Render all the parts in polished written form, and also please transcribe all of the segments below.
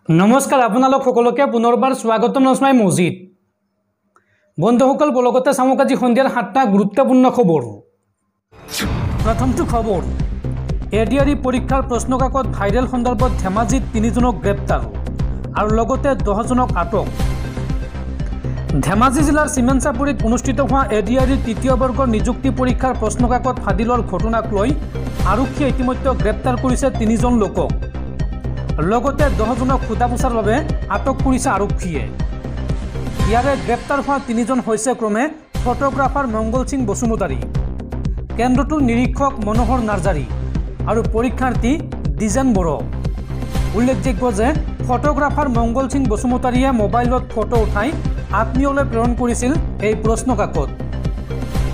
নমস্কাৰ আপোনালোক সকলোকে পুনৰবাৰ স্বাগতম নস্মাই মজিদ বন্ধুসকল বলগতে চামক আজি সন্ধিয়াৰ 7টা গুৰুত্বপূৰ্ণ খবৰ। প্ৰথমটো খবৰ, এডিআৰই পৰীক্ষাৰ প্ৰশ্নকাকত ভাইৰেল সন্দৰ্ভত ধেমাজিত 3জনক গ্ৰেপ্তাৰ আৰু লগতে 10জনক আটক। ধেমাজি জিলাৰ চিমেনচাপুৰীত অনুষ্ঠিত হোৱা এডিআৰইৰ 3য় বৰ্গৰ নিযুক্তি পৰীক্ষাৰ প্ৰশ্নকাকত ফাদিলৰ ঘটনাক লৈ আৰক্ষীয়ে ইতিমধ্যে গ্ৰেপ্তাৰ কৰিছে 3জন লোকক। লগতে 10জনক খুদাপোছাৰ বাবে আটক কৰিছে আৰক্ষীয়ে। ইয়াৰে গ্ৰেপ্তাৰ হোৱা 3জন হৈছে ক্ৰমে ফটোগ্ৰাফাৰ মংগল সিং বসুমতাৰী, কেন্দ্ৰটোৰ নিৰীক্ষক মনোহৰ নাৰ্জাৰী আৰু পৰীক্ষাৰ্থী ডিজেন বড়ো। উল্লেখযোগ্য যে ফটোগ্ৰাফাৰ মংগল সিং বসুমতাৰীয়ে মোবাইলত ফটো উঠাই আত্মীয়লৈ প্ৰেৰণ কৰিছিল এই প্ৰশ্নকাকত।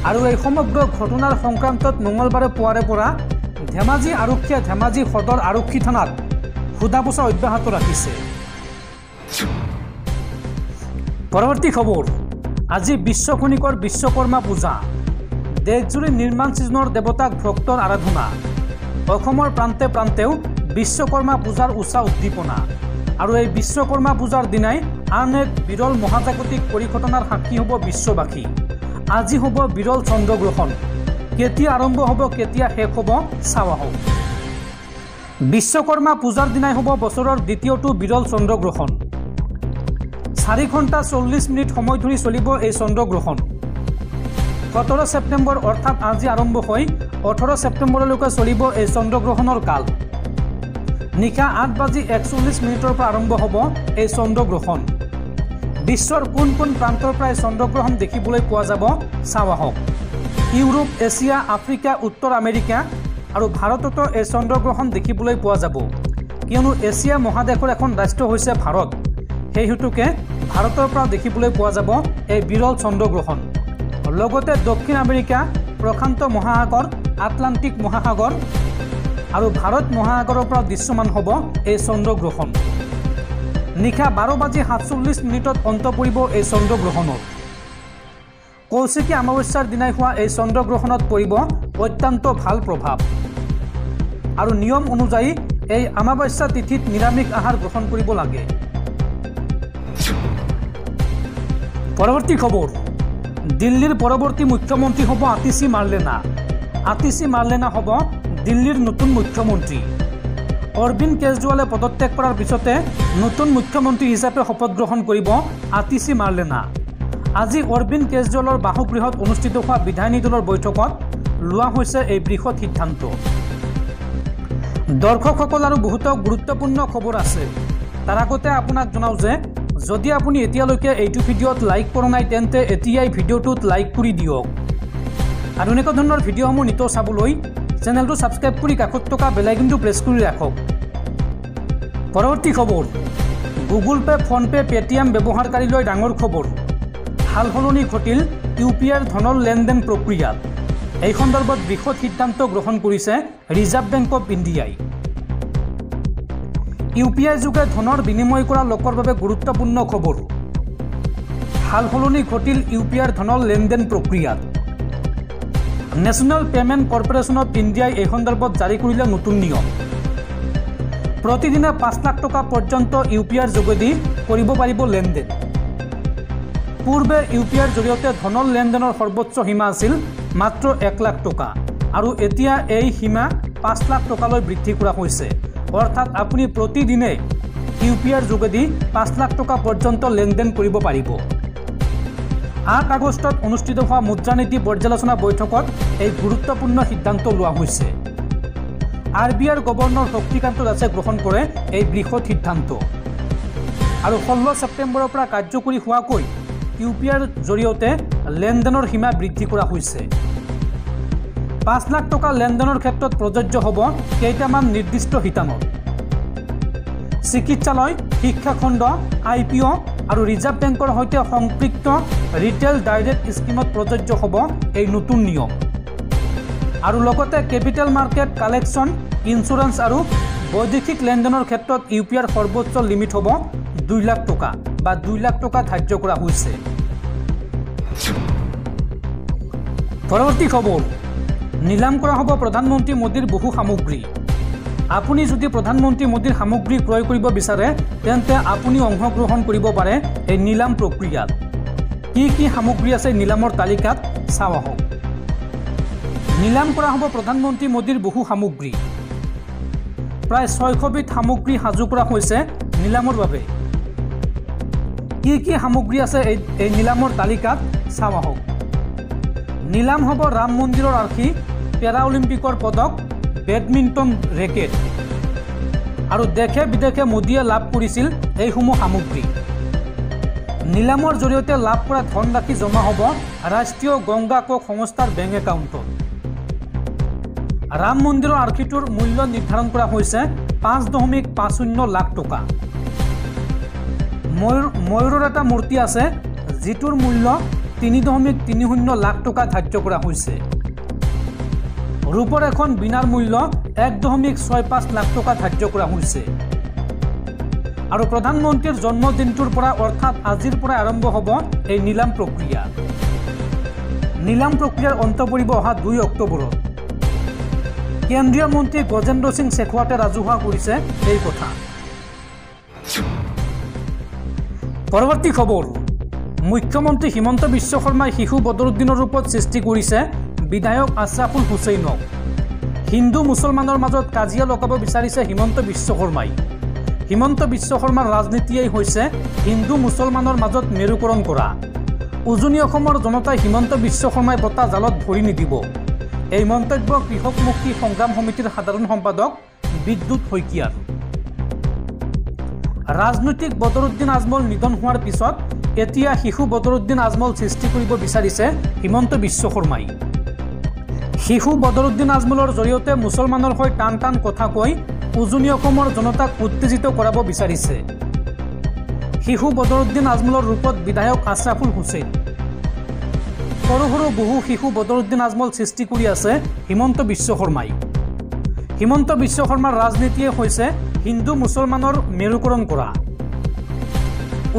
আৰু এই সমগ্ৰ ঘটনাৰ সংক্ৰান্তত মঙলবাৰে পুৱাৰে পৰা ধেমাজি আৰক্ষীয়ে ধেমাজি সদৰ আৰক্ষী থানাত খুদাপোছা অব্যাহত ৰাখিছে। পৰৱৰ্তী খবৰ, আজি বিশ্ব খনিকৰ বিশ্বকৰ্মা পূজা। দেশজুৰি নিৰ্মাণ ছিজনৰ দেৱতাক ভক্তৰ আৰাধনা। অসমৰ প্ৰান্তে প্ৰান্তেও বিশ্বকৰ্মা পূজাৰ উচ্চ উদ্দীপনা। আৰু এই বিশ্বকৰ্মা পূজাৰ দিনাই আন এক বিৰল মহাজাগতিক পৰিঘটনাৰ সাক্ষী হ'ব বিশ্ববাসী। আজি হ'ব বিৰল চন্দ্ৰগ্ৰহণ। কেতিয়া আৰম্ভ হ'ব, কেতিয়া শেষ হ'ব চাওঁ আহক। বিশ্বকৰ্মা পূজাৰ দিনাই হ'ব বছৰৰ দ্বিতীয়টো বিৰল চন্দ্ৰগ্ৰহণ। 4 ঘণ্টা 40 মিনিট সময় ধৰি চলিব এই চন্দ্ৰগ্ৰহণ। 17 ছেপ্টেম্বৰ অৰ্থাৎ আজি আৰম্ভ হৈ 18 ছেপ্টেম্বৰলৈকে চলিব এই চন্দ্ৰগ্ৰহণৰ কাল। নিশা 8:41 পৰা আৰম্ভ হ'ব এই চন্দ্ৰগ্ৰহণ। বিশ্বৰ কোন কোন প্ৰান্তৰ পৰা চন্দ্ৰগ্ৰহণ দেখিবলৈ পোৱা যাব চাওঁ আহক। ইউৰোপ, এছিয়া, আফ্ৰিকা, উত্তৰ আমেৰিকা আৰু ভাৰততো এই চন্দ্ৰগ্ৰহণ দেখিবলৈ পোৱা যাব, কিয়নো এছিয়া মহাদেশৰ এখন ৰাষ্ট্ৰ হৈছে ভাৰত। সেই হেতুকে ভাৰতৰ পৰা দেখিবলৈ পোৱা যাব এই বিৰল চন্দ্ৰগ্ৰহণ। লগতে দক্ষিণ আমেৰিকা, প্ৰশান্ত মহাসাগৰ, আটলাণ্টিক মহাসাগৰ আৰু ভাৰত মহাসাগৰৰ পৰা দৃশ্যমান হ'ব এই চন্দ্ৰগ্ৰহণ। নিশা 12:47 অন্ত পৰিব এই চন্দ্ৰগ্ৰহণৰ। কৌশিকী অমাৱস্যাৰ দিনাই হোৱা এই চন্দ্ৰগ্ৰহণত পৰিব অত্যন্ত ভাল প্ৰভাৱ। আৰু নিয়ম অনুযায়ী এই অমাৱস্যা তিথিত নিৰামিষ আহাৰ গ্ৰহণ কৰিব লাগে। পৰৱৰ্তী খবৰ, দিল্লীৰ পৰৱৰ্তী মুখ্যমন্ত্ৰী হ'ব আতিশী মাৰ্লেনা। আতিশী মাৰ্লেনা হ'ব দিল্লীৰ নতুন মুখ্যমন্ত্ৰী। অৰবিন্দ কেজৰিৱালে পদত্যাগ কৰাৰ পিছতে নতুন মুখ্যমন্ত্ৰী হিচাপে শপত গ্ৰহণ কৰিব আতিশী মাৰ্লেনা। আজি অৰবিন্দ কেজৰিৱালৰ বাসগৃহত অনুষ্ঠিত হোৱা বিধায়িনী দলৰ বৈঠকত লোৱা হৈছে এই বৃহৎ সিদ্ধান্ত। দৰ্শকসকল আৰু বহুতো গুৰুত্বপূৰ্ণ খবৰ আছে। তাৰ আগতে আপোনাক জনাওঁ যে যদি আপুনি এতিয়ালৈকে এইটো ভিডিঅ'ত লাইক কৰা নাই তেন্তে এতিয়াই ভিডিঅ'টোত লাইক কৰি দিয়ক। আৰু এনেকুৱা ধৰণৰ ভিডিঅ'সমূহ নিতৌ চাবলৈ চেনেলটো ছাবস্ক্ৰাইব কৰি কাষত থকা বেল আইকনটো প্ৰেছ কৰি ৰাখক। পৰৱৰ্তী খবৰ, গুগল পে', ফোনপে', পেটিএম ব্যৱহাৰকাৰীলৈ ডাঙৰ খবৰ। সাল সলনি ঘটিল ইউপিআইৰ ধনৰ লেনদেন প্ৰক্ৰিয়াত। এই সন্দৰ্ভত বৃহৎ সিদ্ধান্ত গ্ৰহণ কৰিছে ৰিজাৰ্ভ বেংক অৱ ইণ্ডিয়াই। ইউপিআই যোগে ধনৰ বিনিময় কৰা লোকৰ বাবে গুৰুত্বপূৰ্ণ খবৰ। সাল সলনি ঘটিল ইউপিআইৰ ধনৰ লেনদেন প্ৰক্ৰিয়াত। নেশ্যনেল পেমেণ্ট কৰ্পোৰেশ্যন অৱ ইণ্ডিয়াই এই সন্দৰ্ভত জাৰি কৰিলে নতুন নিয়ম। প্ৰতিদিনে 5 লাখ টকা পৰ্যন্ত ইউপিআইৰ যোগেদি কৰিব পাৰিব লেনদেন। পূৰ্বে ইউপিআইৰ জৰিয়তে ধনৰ লেনদেনৰ সৰ্বোচ্চ সীমা আছিল মাত্ৰ 1 লাখ টকা আৰু এতিয়া এই সীমা 5 লাখ টকালৈ বৃদ্ধি কৰা হৈছে। অৰ্থাৎ আপুনি প্ৰতিদিনে ইউপিআইৰ যোগেদি 5 লাখ টকা পৰ্যন্ত লেনদেন কৰিব পাৰিব। 8 আগষ্টত অনুষ্ঠিত হোৱা মুদ্ৰানীতি পৰ্যালোচনা বৈঠকত এই গুৰুত্বপূৰ্ণ সিদ্ধান্ত লোৱা হৈছে। RBIৰ গভৰ্ণৰ শক্তিকান্ত দাসে গ্ৰহণ কৰে এই বৃহৎ সিদ্ধান্ত। আৰু 16 ছেপ্টেম্বৰৰ পৰা কাৰ্যকৰী হোৱাকৈ ইউপিআইৰ জৰিয়তে লেনদেনৰ সীমা বৃদ্ধি কৰা হৈছে। 5 লাখ টকা লেনদেনৰ ক্ষেত্ৰত প্ৰযোজ্য হ'ব কেইটামান নিৰ্দিষ্ট শিতানত। চিকিৎসালয়, শিক্ষাখণ্ড, IPO আৰু ৰিজাৰ্ভ বেংকৰ সৈতে সম্পৃক্ত ৰিটেইল ডাইৰেক্ট স্কিমত প্ৰযোজ্য হ'ব এই নতুন নিয়ম। আৰু লগতে কেপিটেল মাৰ্কেট, কালেকশ্যন, ইঞ্চুৰেঞ্চ আৰু বৈদেশিক লেনদেনৰ ক্ষেত্ৰত ইউপিআইৰ সৰ্বোচ্চ লিমিট হ'ব 2 লাখ টকা বা 2 লাখ টকা ধাৰ্য কৰা হৈছে। পৰৱৰ্তী খবৰ, নিলাম কৰা হ'ব প্ৰধানমন্ত্ৰী মোদীৰ বহু সামগ্ৰী। আপুনি যদি প্ৰধানমন্ত্ৰী মোদীৰ সামগ্ৰী ক্ৰয় কৰিব বিচাৰে তেন্তে আপুনি অংশগ্ৰহণ কৰিব পাৰে এই নিলাম প্ৰক্ৰিয়াত। কি সামগ্ৰী আছে নিলামৰ তালিকাত চাওঁ আহক। নিলাম কৰা হ'ব প্ৰধানমন্ত্ৰী মোদীৰ বহু সামগ্ৰী। প্ৰায় 600 বিধ সামগ্ৰী সাজু কৰা হৈছে নিলামৰ বাবে। কি সামগ্ৰী আছে এই নিলামৰ তালিকাত চাওঁ আহক। নিলাম হ'ব ৰাম মন্দিৰৰ আৰ্হি, পেৰা অলিম্পিকৰ পদক, বেডমিণ্টন ৰেকেট আৰু দেশে বিদেশে মোদীয়ে লাভ কৰিছিল এইসমূহ সামগ্ৰী। নিলামৰ জৰিয়তে লাভ কৰা ধনৰাশি জমা হ'ব ৰাষ্ট্ৰীয় গংগা কোষ সংস্থাৰ বেংক একাউণ্টত। ৰাম মন্দিৰৰ আৰ্হিটোৰ মূল্য নিৰ্ধাৰণ কৰা হৈছে 5.50 লাখ টকা। ময়ূৰৰ এটা মূৰ্তি আছে যিটোৰ মূল্য 3.30 লাখ টকা ধাৰ্য কৰা হৈছে। ৰূপৰ এখন বীণাৰ মূল্য 1.65 লাখ টকা ধাৰ্য কৰা হৈছে। আৰু প্ৰধানমন্ত্ৰীৰ জন্মদিনটোৰ পৰা অৰ্থাৎ আজিৰ পৰা আৰম্ভ হ'ব এই নিলাম প্ৰক্ৰিয়া। নিলাম প্ৰক্ৰিয়াৰ অন্ত পৰিব অহা 2 অক্টোবৰত। কেন্দ্ৰীয় মন্ত্ৰী গজেন্দ্ৰ সিং শেখাৱতে ৰাজহুৱা কৰিছে এই কথা। পৰৱৰ্তী খবৰ, মুখ্যমন্ত্ৰী হিমন্ত বিশ্ব শৰ্মাই শিশু বদৰুদ্দিনৰ ৰূপত সৃষ্টি কৰিছে বিধায়ক আশ্ৰাফুল হুছেইনক। হিন্দু মুছলমানৰ মাজত কাজিয়া লগাব বিচাৰিছে হিমন্ত বিশ্ব শৰ্মাই। হিমন্ত বিশ্ব শৰ্মাৰ ৰাজনীতিয়েই হৈছে হিন্দু মুছলমানৰ মাজত মেৰুকৰণ কৰা। উজনি অসমৰ জনতাই হিমন্ত বিশ্ব শৰ্মাই পতা জালত ভৰি নিদিব। এই মন্তব্য কৃষক মুক্তি সংগ্ৰাম সমিতিৰ সাধাৰণ সম্পাদক বিদ্যুৎ শইকীয়াৰ। ৰাজনৈতিক বদৰুদ্দিন আজমল নিধন হোৱাৰ পিছত এতিয়া শিশু বদৰুদ্দিন আজমল সৃষ্টি কৰিব বিচাৰিছে হিমন্ত বিশ্ব শৰ্মাই। শিশু বদৰুদ্দিন আজমলৰ জৰিয়তে মুছলমানৰ হৈ টান টান কথা কৈ উজনি অসমৰ জনতাক উত্তেজিত কৰাব বিচাৰিছে। শিশু বদৰুদ্দিন আজমলৰ ৰূপত বিধায়ক আশ্ৰাফুল হুছেইন। সৰু সৰু বহু শিশু বদৰুদ্দিন আজমল সৃষ্টি কৰি আছে হিমন্ত বিশ্ব শৰ্মাই। হিমন্ত বিশ্ব শৰ্মাৰ ৰাজনীতিয়ে হৈছে হিন্দু মুছলমানৰ মেৰুকৰণ কৰা।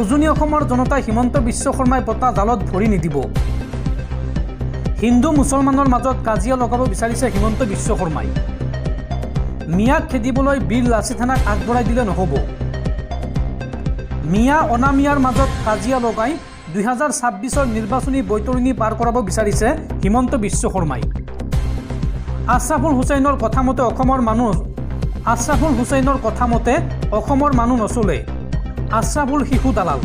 উজনি অসমৰ জনতাই হিমন্ত বিশ্ব শৰ্মাই পতা জালত ভৰি নিদিব। হিন্দু মুছলমানৰ মাজত কাজিয়া লগাব বিচাৰিছে হিমন্ত বিশ্ব শৰ্মাই। মিয়াক খেদিবলৈ বীৰ লাচিত থানাক আগবঢ়াই দিলে নহ'ব। মিয়া অনামিয়াৰ মাজত কাজিয়া লগাই 2026 নিৰ্বাচনী বৈতৰণি পাৰ কৰাব বিচাৰিছে হিমন্ত বিশ্ব শৰ্মাই। আশ্ৰাফুল হুছেইনৰ কথা মতে অসমৰ মানুহ নচলে। আশ্ৰাফুল শিশু দালাল।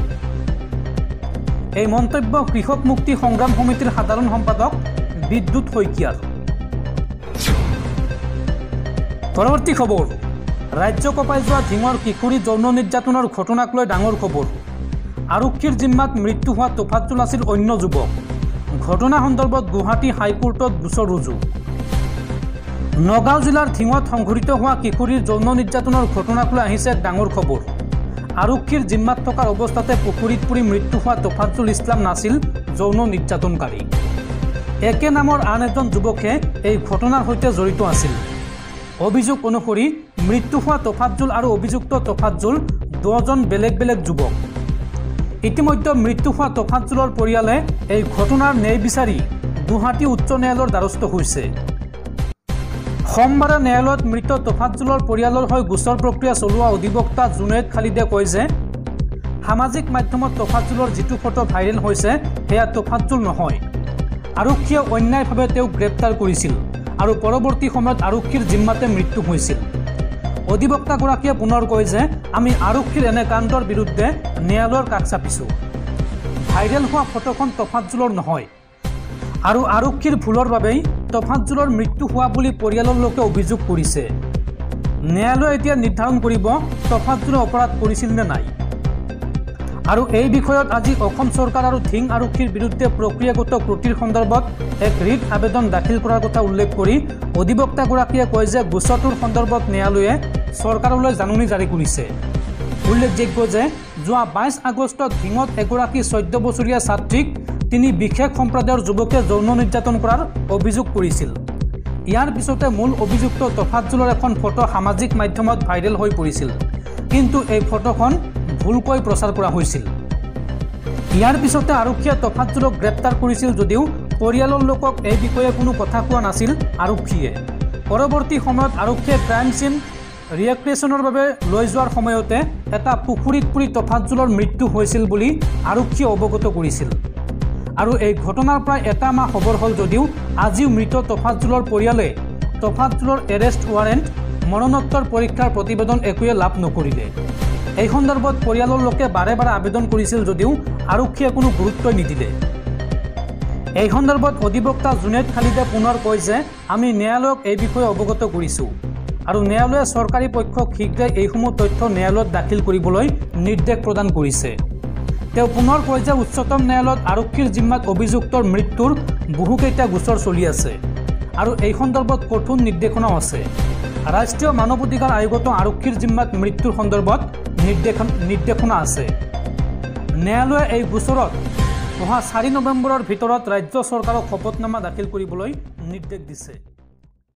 এই মন্তব্য কৃষক মুক্তি সংগ্ৰাম সমিতিৰ সাধাৰণ সম্পাদক বিদ্যুৎ শইকীয়াৰ। পৰৱৰ্তী খবৰ, ৰাজ্য কঁপাই যোৱা ধিঙৰ কিশোৰী যৌন নিৰ্যাতনৰ ঘটনাক লৈ ডাঙৰ খবৰ। আৰক্ষীৰ জিম্মাত মৃত্যু হোৱা তোফাজ্জুল আছিল অন্য যুৱক। ঘটনা সন্দৰ্ভত গুৱাহাটী হাইকোৰ্টত গোচৰ ৰুজু। নগাঁও জিলাৰ ধিঙত সংঘটিত হোৱা কিশোৰীৰ যৌন নিৰ্যাতনৰ ঘটনাক লৈ আহিছে এক ডাঙৰ খবৰ। আৰক্ষীৰ জিম্মাত থকাৰ অৱস্থাতে পুখুৰীত পৰি মৃত্যু হোৱা তোফাজ্জুল ইছলাম নাছিল যৌন নিৰ্যাতনকাৰী। একে নামৰ আন এজন যুৱকে এই ঘটনাৰ সৈতে জড়িত আছিল। অভিযোগ অনুসৰি মৃত্যু হোৱা তোফাজ্জুল আৰু অভিযুক্ত তোফাজ্জুল 2জন বেলেগ বেলেগ যুৱক। ইতিমধ্যে মৃত্যু হোৱা তোফাজ্জুলৰ পৰিয়ালে এই ঘটনাৰ ন্যায় বিচাৰি গুৱাহাটী উচ্চ ন্যায়ালয়ৰ দ্বাৰস্থ হৈছে। সোমবাৰে ন্যায়ালয়ত মৃত তোফাজ্জুলৰ পৰিয়ালৰ হৈ গোচৰ প্ৰক্ৰিয়া চলোৱা অধিবক্তা জুনেদ খালিদে কয় যে সামাজিক মাধ্যমত তোফাজ্জুলৰ যিটো ফটো ভাইৰেল হৈছে সেয়া তোফাজ্জুল নহয়। আৰক্ষীয়ে অন্যায়ভাৱে তেওঁক গ্ৰেপ্তাৰ কৰিছিল আৰু পৰৱৰ্তী সময়ত আৰক্ষীৰ জিম্মাতে মৃত্যু হৈছিল। অধিবক্তাগৰাকীয়ে পুনৰ কয় যে আমি আৰক্ষীৰ এনে কাণ্ডৰ বিৰুদ্ধে ন্যায়ালয়ৰ কাষ চাপিছোঁ। ভাইৰেল হোৱা ফটোখন তোফাজ্জুলৰ নহয় আৰু আৰক্ষীৰ ভুলৰ বাবেই তোফাজ্জুলৰ মৃত্যু হোৱা বুলি পৰিয়ালৰ লোকে অভিযোগ কৰিছে। ন্যায়ালয়ে এতিয়া নিৰ্ধাৰণ কৰিব তোফাজ্জুলে অপৰাধ কৰিছিল নে নাই। আৰু এই বিষয়ত আজি অসম চৰকাৰ আৰু ধিং আৰক্ষীৰ বিৰুদ্ধে প্ৰক্ৰিয়াগত ত্ৰুটিৰ সন্দৰ্ভত এক ৰিট আবেদন দাখিল কৰাৰ কথা উল্লেখ কৰি অধিবক্তাগৰাকীয়ে কয় যে গোচৰটোৰ সন্দৰ্ভত ন্যায়ালয়ে চৰকাৰলৈ জাননী জাৰি কৰিছে। উল্লেখযোগ্য যে যোৱা 22 আগষ্টত ধিঙত এগৰাকী 14 বছৰীয়া ছাত্ৰীক তিনি বিশেষ সম্প্ৰদায়ৰ যুৱকে যৌন নিৰ্যাতন কৰাৰ অভিযোগ কৰিছিল। ইয়াৰ পিছতে মূল অভিযুক্ত তোফাজ্জুলৰ এখন ফটো সামাজিক মাধ্যমত ভাইৰেল হৈ পৰিছিল, কিন্তু এই ফটোখন ভুলকৈ প্ৰচাৰ কৰা হৈছিল। ইয়াৰ পিছতে আৰক্ষীয়ে তোফাজ্জুলক গ্ৰেপ্তাৰ কৰিছিল যদিও পৰিয়ালৰ লোকক এই বিষয়ে কোনো কথা কোৱা নাছিল আৰক্ষীয়ে। পৰৱৰ্তী সময়ত আৰক্ষীয়ে ক্ৰাইম চিন ৰিয়েক্ৰেশ্যনৰ বাবে লৈ যোৱাৰ সময়তে এটা পুখুৰীত পৰি তফাজ্জলৰ মৃত্যু হৈছিল বুলি আৰক্ষীয়ে অৱগত কৰিছিল। আৰু এই ঘটনাৰ প্ৰায় এটা মাহ খবৰ হ'ল যদিও আজিও মৃত তফাজ্জলৰ পৰিয়ালে তফাজ্জলৰ এৰেষ্ট ৱাৰেণ্ট মৰণোত্তৰ পৰীক্ষাৰ প্ৰতিবেদন একোৱে লাভ নকৰিলে। এই সন্দৰ্ভত পৰিয়ালৰ লোকে বাৰে বাৰে আবেদন কৰিছিল যদিও আৰক্ষীয়ে কোনো গুৰুত্বই নিদিলে। এই সন্দৰ্ভত অধিবক্তা জুনেদ খালিদে পুনৰ কয় যে আমি ন্যায়ালয়ক এই বিষয়ে অৱগত কৰিছোঁ আৰু ন্যায়ালয়ে চৰকাৰী পক্ষক শীঘ্ৰে এইসমূহ তথ্য ন্যায়ালয়ত দাখিল কৰিবলৈ নিৰ্দেশ প্ৰদান কৰিছে। তেওঁ পুনৰ কয় যে উচ্চতম ন্যায়ালয়ত আৰক্ষীৰ জিম্মাত অভিযুক্তৰ মৃত্যুৰ বহুকেইটা গোচৰ চলি আছে আৰু এই সন্দৰ্ভত কঠোৰ নিৰ্দেশনাও আছে। ৰাষ্ট্ৰীয় মানৱ অধিকাৰ আয়োগতো আৰক্ষীৰ জিম্মাত মৃত্যুৰ সন্দৰ্ভত নিৰ্দেশনা আছে। ন্যায়ালয়ে এই গোচৰত অহা 4 নৱেম্বৰৰ ভিতৰত ৰাজ্য চৰকাৰক শপতনামা দাখিল কৰিবলৈ নিৰ্দেশ দিছে।